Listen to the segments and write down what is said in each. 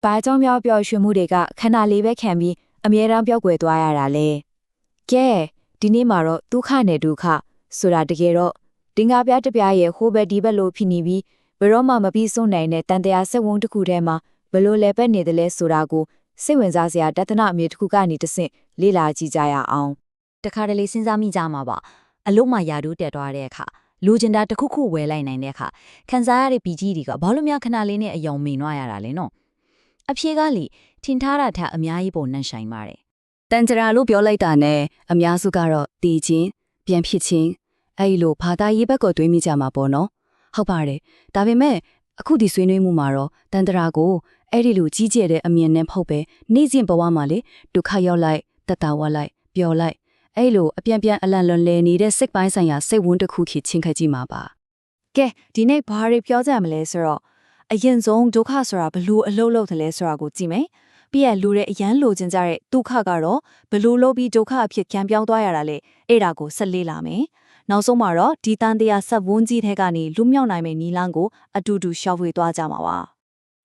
ဘာကြောင့်များပျော်ရွှင်မှုတွေကခဏလေးပဲခံပြီးအမြဲတမ်းပျောက်ကွယ်သွားရတာလဲကဲဒီနေ့မှာတော့ဒုက္ခနဲ့ဒုက္ခဆိုတာတကယ်တော့ဒီငါပြတစ်ပြားရဲ့ဟိုဘက်ဒီဘက်လို့ဖြစ်နေပြီးဘယ်တော့မှမပြီးဆုံးနိုင်တဲ့တန်တရားစက်ဝန်းတစ်ခုထဲမှာဘယ်လိုလဲပဲနေတယ်လဲဆိုတာကိုစိတ်ဝင်စားစရာတသနာအမြင်တစ်ခုကနေတဆင့်လေ့လာကြည့်ကြရအောင် တခါတလေစဉ်းစားမိကြမှာပါအလုံးမယာတို့တက်သွားတဲ့အခါလူကျင်တာတစ်ခုခုဝယ်လိုက်နိုင်တဲ့အခါခံစားရတဲ့ပီကြီးတွေကဘာလို့များခဏလေးနဲ့အယောင်မိန်သွားရတာလဲနော်အဖြေကလေထင်ထားတာထက်အများကြီးပုံနှံ့ဆိုင်ပါတယ် တန်ကြရာလို့ပြောလိုက်တာနဲ့အများစုကတော့တည်ချင်းပြန်ဖြစ်ချင်းအဲ့လိုဘာသာရေးဘက်ကိုတွေးမိကြမှာပေါ့နော်ဟုတ်ပါတယ်ဒါပေမဲ့အခုဒီဆွေးနွေးမှုမှာတော့တန်တရာကိုအဲ့ဒီလိုကြီးကျယ်တဲ့အမြင်နဲ့ဖုတ်ပဲနေ့စဉ်ဘဝမှာလေဒုက္ခရောက်လိုက်တတဝလိုက်ပျော်လိုက်အဲ့လိုအပြန်အလှန်လွန်လည်နေတဲ့စိတ်ပိုင်းဆိုင်ရာစိတ်ဝန်းတစ်ခုဖြစ်ချင်းခက်ကြည့်မှာပါ ကဲဒီနေ့ဘာတွေပြောကြမလဲဆိုတော့အရင်ဆုံးဒုက္ခဆိုတာဘလို့အလုပ်လုပ်တယ်လဲဆိုတာကိုကြည့်မယ်ပြီးရလူတဲ့အရန်လိုချင်ကြတဲ့ဒုက္ခကတော့ဘလို့လုပ်ပြီးဒုက္ခအဖြစ်ခံပြောင်းသွားရတာလေအဲ့ဒါကိုဆက်လေးလာမယ်နောက်ဆုံးမှာတော့ဒီတန်တရားဆက်ဝန်းကြီးထဲကနေလူမြောက်နိုင်မယ့်နီလန်းကိုအတူတူရှောက်ဝေသွားကြမှာပါ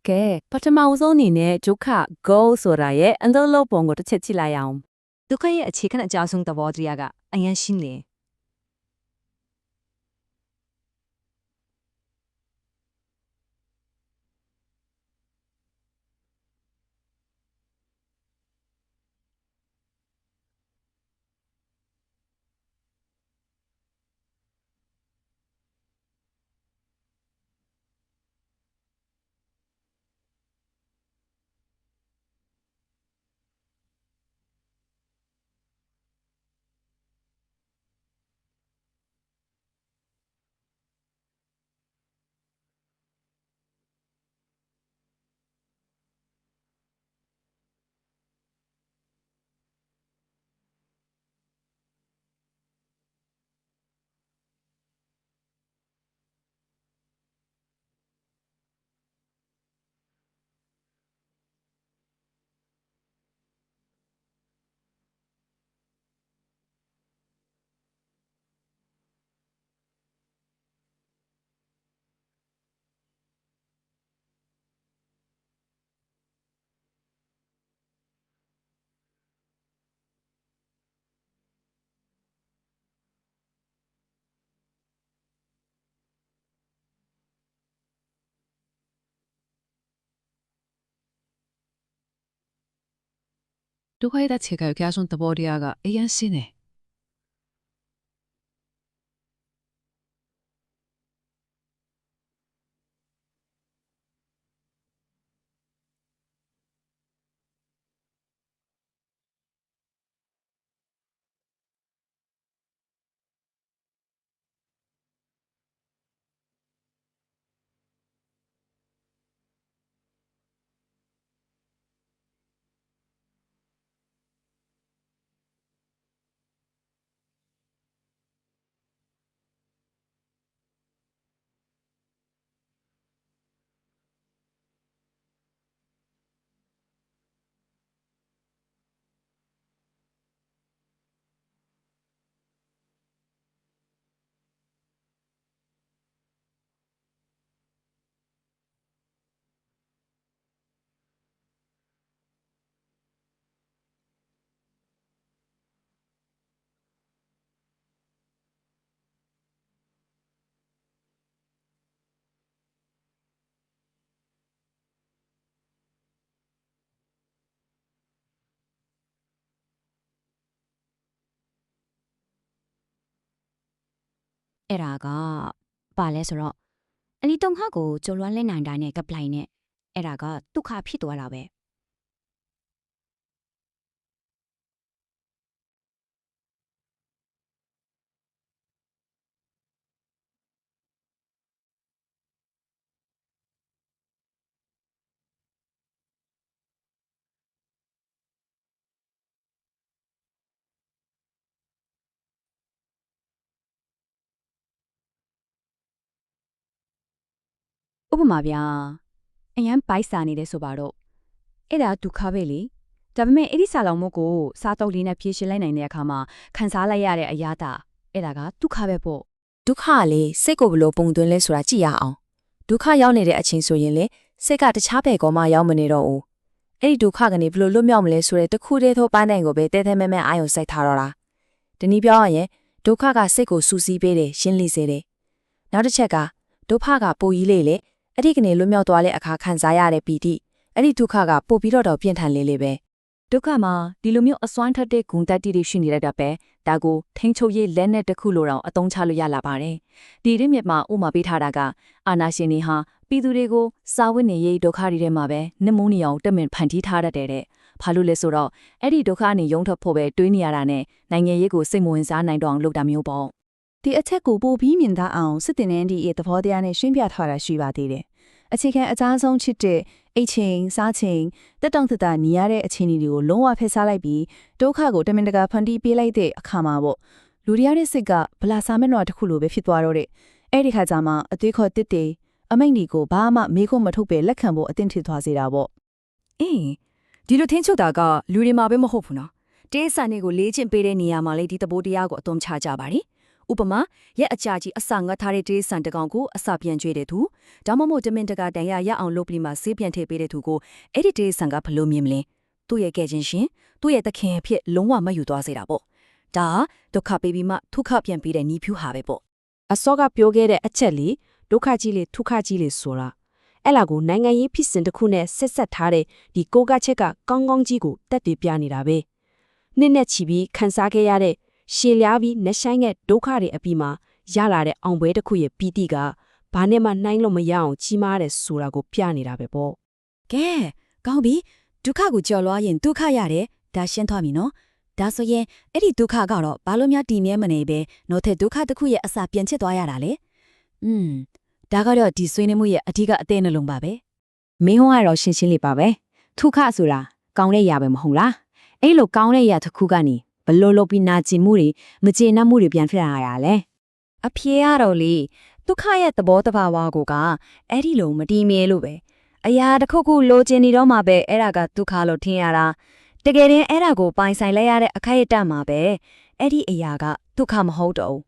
ကဲပထမဦးဆုံးအနေနဲ့ဒုက္ခ goal ဆိုတာရဲ့အန်ဒလောပုံကိုတစ်ချက်ကြည့်လိုက်အောင် ဒုက္ခရဲ့အခြေခံအကြောင်းဆုံးသဘောတရားကအရင်ရှင်းလေ ဒုက္ခရဲ့အခြေခံအကျဆုံးသဘောတရားကအရင်ရှင်းတယ် အဲ့ဒါကပါလဲဆိုတော့အနီတုံခါကိုကျော်လွှမ်းလဲနိုင်တိုင်းနဲ့ကပလိုက်နဲ့အဲ့ဒါကဒုက္ခဖြစ်သွားတာပဲဥပမာဗျာအရန်ပိုက်စာနေတယ်ဆိုပါတော့အဲ့ဒါဒုက္ခပဲလေဒါပေမဲ့အဲ့ဒီစာလောင်မှုကိုစားတော့လေးနဲ့ဖြည့်ရှင်းလိုက်နိုင်တဲ့အခါမှာခံစားလိုက်ရတဲ့အရာတာအဲ့ဒါကဒုက္ခပဲပေါ့ ဒုက္ခလေစိတ်ကိုဘလို့ပုံသွင်းလဲဆိုတာကြည့်ရအောင်ဒုက္ခရောက်နေတဲ့အချိန်ဆိုရင်လေ စိတ်ကတခြားဘက်ကောမှရောက်မနေတော့ဘူးအဲ့ဒီဒုက္ခကနေဘယ်လိုလွတ်မြောက်မလဲဆိုတဲ့တခုတည်းသောပန်းတိုင်ကိုပဲတဲတဲမဲမဲအာရုံစိုက်ထားတော့တာဒီနည်းပြောရရင်ဒုက္ခကစိတ်ကိုစူးစီးပေးတယ်ရှင်းလိစေတယ်နောက်တစ်ချက်ကဒုက္ခကပိုကြီးလေလေအဲ့ဒီကနေလွတ်မြောက်သွားတဲ့အခါခံစားရတဲ့ပီတိအဲ့ဒီဒုက္ခကပိုပြီးတော့ပြင်းထန်လေးလေးပဲဒုက္ခမှာဒီလိုမျိုးအစွမ်းထက်တဲ့ဂုဏ်တက်တီတွေရှိနေလိုက်တာပဲဒါကိုထိန်းချုပ်ရေးလက်နဲ့တစ်ခုလိုတောင်အသုံးချလို့ရလာပါတယ်ဒီရင်းမြစ်မှာဥမာပေးထားတာကအာနာရှင်တွေဟာပြည်သူတွေကိုစာဝတ်နေရေးဒုက္ခတွေထဲမှာပဲနှမိုးနေအောင်တက်မင်ဖန်တီးထားတတ်တဲ့ဘာလို့လဲဆိုတော့အဲ့ဒီဒုက္ခနဲ့ရုံထွက်ဖို့ပဲတွေးနေရတာနဲ့နိုင်ငံရေးကိုစိတ်မဝင်စားနိုင်တော့အောင်လုပ်တာမျိုးပေါ့ဒီအချက်ကိုပိုပြီးမြင်သားအောင်စစ်တင်တဲ့ဒီရဲ့သဘောတရားနဲ့ရှင်းပြထားတာရှိပါသေးတယ်အခြေခံအသားဆုံးချစ်တဲ့အိတ်ချင်းစားချင်းတက်တောင့်တတညီရတဲ့အခြေအနေတွေကိုလုံးဝဖယ်ရှားလိုက်ပြီးဒုက္ခကိုတမင်တကာဖန်တီးပေးလိုက်တဲ့အခါမှာပေါ့လူရရဲ့စိတ်ကဗလာစာမျက်နှာတစ်ခုလိုပဲဖြစ်သွားတော့တဲ့အဲ့ဒီခါကျမှအသေးခေါ်တစ်တေအမိန့်ဒီကိုဘာမှမေးခွန်းမထုတ်ပဲလက်ခံဖို့အသင့်ဖြစ်သွားစေတာပေါ့အင်းဒီလိုထင်းချုပ်တာကလူတွေမှာပဲမဟုတ်ဘူးနော်တေးဆန်တွေကိုလေးချင်းပေးတဲ့နေရာမှာလေဒီတဘိုးတရားကိုအသုံးချကြပါလိဥပမာရက်အကြာကြီးအစာငတ်ထားတဲ့တေးဆန်တကောင်ကိုအစာပြန်ကျွေးတဲ့သူဒါမှမဟုတ်တမင်တကာတန်ရရအောင်လုပ်ပြီးမှဆေးပြန်ထည့်ပေးတဲ့သူကိုအဲ့ဒီတေးဆန်ကဘလို့မြင်မလဲသူ့ရဲ့ကဲချင်းရှင်သူ့ရဲ့သခင်အဖြစ်လုံးဝမယူသွားစေတာပေါ့ဒါဒုက္ခပေးပြီးမှဒုက္ခပြန်ပေးတဲ့နီးဖြူဟာပဲပေါ့အစောကပြောခဲ့တဲ့အချက်လေးဒုက္ခကြီးလေဒုက္ခကြီးလေဆိုတာအဲ့လာကိုနိုင်ငံရေးဖြစ်စဉ်တစ်ခုနဲ့ဆက်ဆက်ထားတဲ့ဒီကိုကချက်ကကောင်းကောင်းကြီးကိုတက်တည်ပြနေတာပဲနှစ်နဲ့ချီပြီးခန်းစားခဲ့ရတဲ့ရှည်လျားပြီးနှဆိုင်တဲ့ဒုက္ခတွေအပြီးမှာရလာတဲ့အောင်ပွဲတစ်ခုရဲ့ပီတိကဘာနဲ့မှနှိုင်းလို့မရအောင်ကြီးမားတဲ့ဆိုတာကိုပြနေတာပဲပေါ့ကဲကောင်းပြီဒုက္ခကိုကြော်လွှားရင်ဒုက္ခရတယ်ဒါရှင်းသွားပြီနော်ဒါဆိုရင်အဲ့ဒီဒုက္ခကတော့ဘာလို့များတည်မြဲမနေပဲနောက်ထပ်ဒုက္ခတစ်ခုရဲ့အစာပြန်ချစ်သွားရတာလေဒါကတော့ဒီဆွေးနွေးမှုရဲ့အဓိကအသေးနှလုံးပါပဲမင်းဟောကတော့ရှင်းရှင်းလေးပါပဲဒုက္ခဆိုတာကောင်းတဲ့ຢာပဲမဟုတ်လားအဲ့လိုကောင်းတဲ့ຢာတစ်ခုကနေဘလို့လို့ပြီးနာကျင်မှုတွေမကျေနပ်မှုတွေပြန်ဖြစ်လာရတာလေအဖြေကတော့လေဒုက္ခရဲ့သဘောတဘာဝကိုကအဲ့ဒီလိုမတည်မြဲလို့ပဲအရာတစ်ခုခုလိုချင်နေတော့မှပဲအဲ့ဒါကဒုက္ခလို့ထင်ရတာတကယ်ရင်အဲ့ဒါကိုပိုင်ဆိုင်လိုက်ရတဲ့အခိုက်အတန့်မှာပဲအဲ့ဒီအရာကဒုက္ခမဟုတ်တော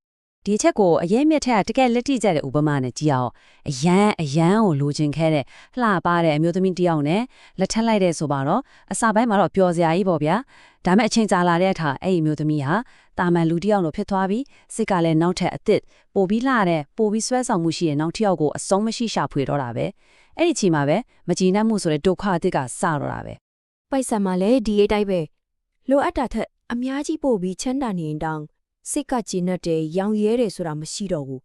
့ဒီချက်ကိုအရေးမြတ်ထက်ကတကယ်လက်တိကျတဲ့ဥပမာနဲ့ကြည့်အောင်အယမ်းကိုလိုချင်ခဲ့တဲ့လှပတဲ့အမျိုးသမီးတယောက်နဲ့လက်ထပ်လိုက်တဲ့ဆိုပါတော့အစပိုင်းမှာတော့ပျော်စရာကြီးပေါ့ဗျာဒါမဲ့အချိန်ကြာလာတဲ့အခါအဲ့ဒီအမျိုးသမီးဟာတာမန်လူတယောက်လိုဖြစ်သွားပြီးစိတ်ကလည်းနောက်ထပ်အသစ်ပိုပြီးလှတဲ့ပိုပြီးဆွဲဆောင်မှုရှိတဲ့နောက်တစ်ယောက်ကိုအဆုံးမရှိရှာဖွေတော့တာပဲအဲ့ဒီချိန်မှာပဲမကြည်နပ်မှုဆိုတဲ့ဒုက္ခအသစ်ကစတော့တာပဲပိုက်ဆံမှာလည်းဒီအတိုင်းပဲလိုအပ်တာထက်အများကြီးပို့ပြီးချမ်းသာနေရင်တောင်စိတ်ကကျဉ်တ်တဲ့ရောင်ရဲတယ်ဆိုတာမရှိတော့ဘူး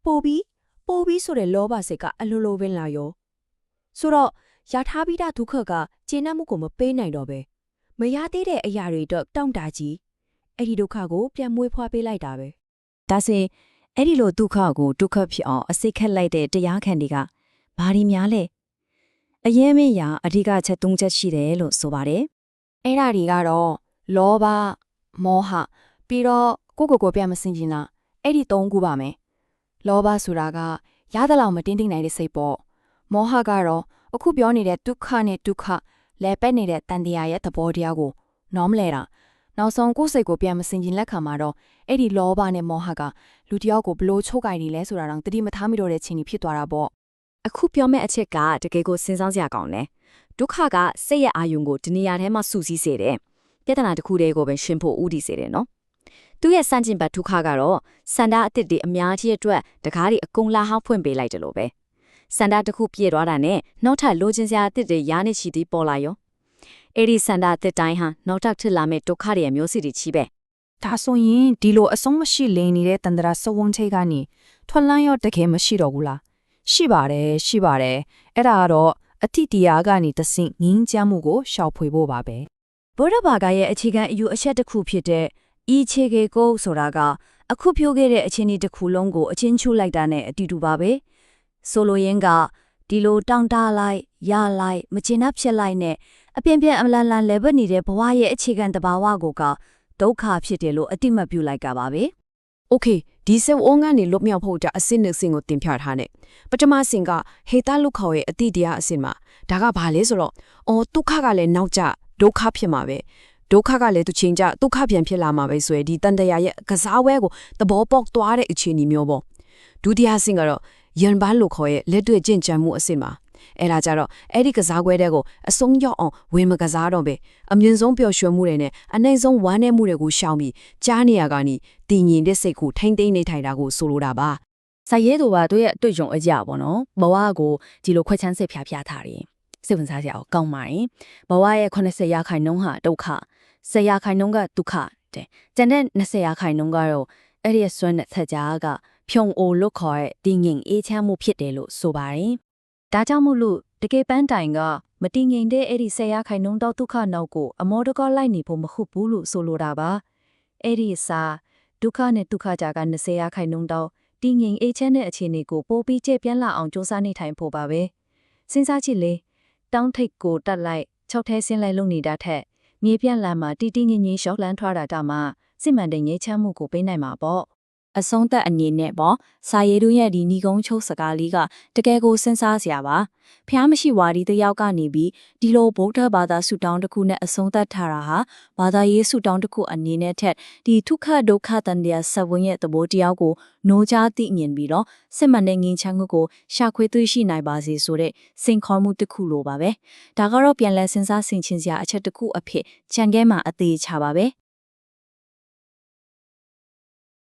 ပို့ပြီးဆိုတဲ့လောဘစိတ်ကအလိုလိုပဲလာရောဆိုတော့ရထားပြီးသားဒုက္ခကကျဉ်တ်မှုကိုမပေးနိုင်တော့ပဲမရသေးတဲ့အရာတွေတော့တောင့်တကြီးအဲ့ဒီဒုက္ခကိုပြန်မွေးဖွားပေးလိုက်တာပဲဒါစင်အဲ့ဒီလိုဒုက္ခကိုဒုက္ခဖြစ်အောင်အစိတ်ခက်လိုက်တဲ့တရားခံတွေကဘာဒီများလဲအရင်မင်းရာအဓိကချက်၃ချက်ရှိတယ်လို့ဆိုပါတယ်အဲ့ဒါတွေကတော့လောဘမောဟပြီးတော့ကိုပြန်မစင်ကျင်တာအဲ့ဒီ၃ခုပါမယ်လောဘဆိုတာကရသလောက်မတင်းတင်းနိုင်တဲ့စိတ်ပေါ့မောဟကတော့အခုပြောနေတဲ့ဒုက္ခနဲ့ဒုက္ခလဲပက်နေတဲ့တန်တရားရဲ့သဘောတရားကိုနောမလဲတာနောက်ဆုံးကိုယ်စိတ်ကိုပြန်မစင်ကျင်လက်ခံမှာတော့အဲ့ဒီလောဘနဲ့မောဟကလူတယောက်ကိုဘလို့ချုပ်ကြိုင်နေလဲဆိုတာတော့တတိမထားမိတော့တဲ့ချိန်ကြီးဖြစ်သွားတာပေါ့အခုပြောမယ့်အချက်ကတကယ်ကိုစဉ်းစားစရာကောင်းတယ်ဒုက္ခကစိတ်ရဲ့အာယုံကိုဒီနေရာထဲမှာစုစည်းစေတယ်ပြဿနာတစ်ခုတည်းကိုပဲရှင်းဖို့ဥတည်စေတယ်နော်သူ့ရဲ့စန့်ကျင်ဘက်ဒုက္ခကတော့စန္ဒအစ်စ်တွေအများကြီးအတွက်တကားတွေအကုန်လာဟောက်ဖွင့်ပေးလိုက်တယ်လို့ပဲစန္ဒတစ်ခုပြည့်သွားတာနဲ့နောက်ထပ်လိုချင်စရာအစ်စ်တွေရာနေချီပြီးပေါ်လာရောအဲ့ဒီစန္ဒအစ်စ်တိုင်းဟာနောက်ထပ်ဖြစ်လာမဲ့ဒုက္ခတွေရဲ့မျိုးစစ်တွေချီပဲဒါဆိုရင်ဒီလိုအဆုံးမရှိလင်းနေတဲ့တန္တရာစဝုံချိတ်ကနေထွက်လန်းရောတကယ်မရှိတော့ဘူးလားရှိပါတယ်အဲ့ဒါကတော့အတိတရားကနေတဆင့်ငင်းချမှုကိုရှောက်ဖွေဖို့ပါပဲဗုဒ္ဓဘာသာရဲ့အခြေခံအယူအချက်တစ်ခုဖြစ်တဲ့ဤခြေကေကိုဆိုတာကအခုပြောခဲ့တဲ့အခြေအနေတစ်ခုလုံးကိုအချင်းချူလိုက်တာနဲ့အတူတူပါပဲဆိုလိုရင်းကဒီလိုတောင့်တလိုက်ရလိုက်မချင်နှပ်ဖြစ်လိုက်နဲ့အပြင်းပြင်းအမလန်လန်လဲပတ်နေတဲ့ဘဝရဲ့အခြေခံတဘာဝကိုကဒုက္ခဖြစ်တယ်လို့အတိမတ်ပြုလိုက်ကြပါပဲ။ Okay ဒီစဝငန်းနေလွတ်မြောက်ဖို့အတွက်အစစ်နှစ်စင်ကိုတင်ပြထားတယ်။ပထမစင်ကဟေတာလုခေါ်ရဲ့အတိတရားအစစ်မှာဒါကဘာလဲဆိုတော့ဒုက္ခကလည်းနောက်ကျဒုက္ခဖြစ်မှာပဲ။ဒုက္ခကလည်းသူချင်းကြဒုက္ခပြန်ဖြစ်လာမှာပဲဆိုရယ်ဒီတန်တရာရဲ့ကစားဝဲကိုသဘောပေါက်သွားတဲ့အခြေအနေမျိုးပေါ့။ဒုတိယစင်ကတော့ယန်ဘာလုခေါ်ရဲ့လက်တွေ့ကျင့်ကြံမှုအစစ်မှာ အဲ့ဒါကြတော့အဲ့ဒီကစားပွဲတဲ့ကိုအဆုံးရောက်အောင်ဝင်မကစားတော့ပဲအမြင့်ဆုံးပျော်ရွှင်မှုတွေနဲ့အနိုင်ဆုံးဝမ်းနည်းမှုတွေကိုရှောင်ပြီးကြားနေရကနေတည်ငြိမ်တဲ့စိတ်ကိုထိမ့်သိမ့်နေထိုင်တာကိုဆိုလိုတာပါ စာရေးသူကသူ့ရဲ့အတွေ့အကြုံအကြပေါ့နော်ဘဝကိုဒီလိုခွဲချမ်းစိတ်ဖျားဖျားထားတယ်စိတ်ဝင်စားစရာကိုကောင်းပါတယ်ဘဝရဲ့80ရာခိုင်နှုန်းဟာဒုက္ခ10ရာခိုင်နှုန်းကဒုက္ခတဲ့ကျန်တဲ့20ရာခိုင်နှုန်းကတော့အဲ့ဒီဆွမ်းတဲ့ဆက်ကြားကဖြုံအိုလွတ်ခေါ်တဲ့တည်ငြိမ်အေးချမ်းမှုဖြစ်တယ်လို့ဆိုပါတယ်ဒါကြောင့်မို့လို့တကယ်ပန်းတိုင်ကမတည်ငြိမ်တဲ့အဲ့ဒီ10ရာခိုင်နှုန်းတော့ဒုက္ခနောက်ကိုအမောတကောလိုက်နေဖို့မဟုတ်ဘူးလို့ဆိုလိုတာပါအဲ့ဒီစာဒုက္ခနဲ့ဒုက္ခကြားက20ရာခိုင်နှုန်းတော့တည်ငြိမ်အေးချမ်းတဲ့အခြေအနေကိုပိုပြီးကျပြန့်လာအောင်စူးစမ်းနေထိုင်ဖို့ပါပဲစဉ်းစားကြည့်လေတောင်းထိပ်ကိုတက်လိုက်၆ထဲဆင်းလိုက်လုံနေတာထက်မြေပြန့်လမ်းမှာတီတီငင်ငင်ရှောက်လန်းထွားတာတောင်မှစစ်မှန်တဲ့ငြိမ်းချမ်းမှုကိုပေးနိုင်မှာပေါ့အဆုံးသက်အနေနဲ့ပေါ့စာရေးတို့ရဲ့ဒီညီကုန်းချုပ်စကားလေးကတကယ်ကိုစဉ်းစားစရာပါဖျားမရှိဝါဒီတယောက်ကနေပြီးဒီလိုဗုဒ္ဓဘာသာဆုတောင်းတစ်ခုနဲ့အဆုံးသက်ထားတာဟာဘာသာရေးဆုတောင်းတစ်ခုအနေနဲ့ထက်ဒီဒုက္ခဒုက္ခတန်တရားဆဝင်းရဲ့သဘောတရားကိုနိုးကြားသိမြင်ပြီးတော့စစ်မှန်တဲ့ငြိမ်းချမ်းမှုကိုရှာခွေသိရှိနိုင်ပါစေဆိုတဲ့စိန်ခေါ်မှုတစ်ခုလိုပါပဲဒါကတော့ပြန်လည်စဉ်းစားဆင်ခြင်စရာအချက်တစ်ခုအဖြစ်ခြံခဲမှာအသေးချပါပဲ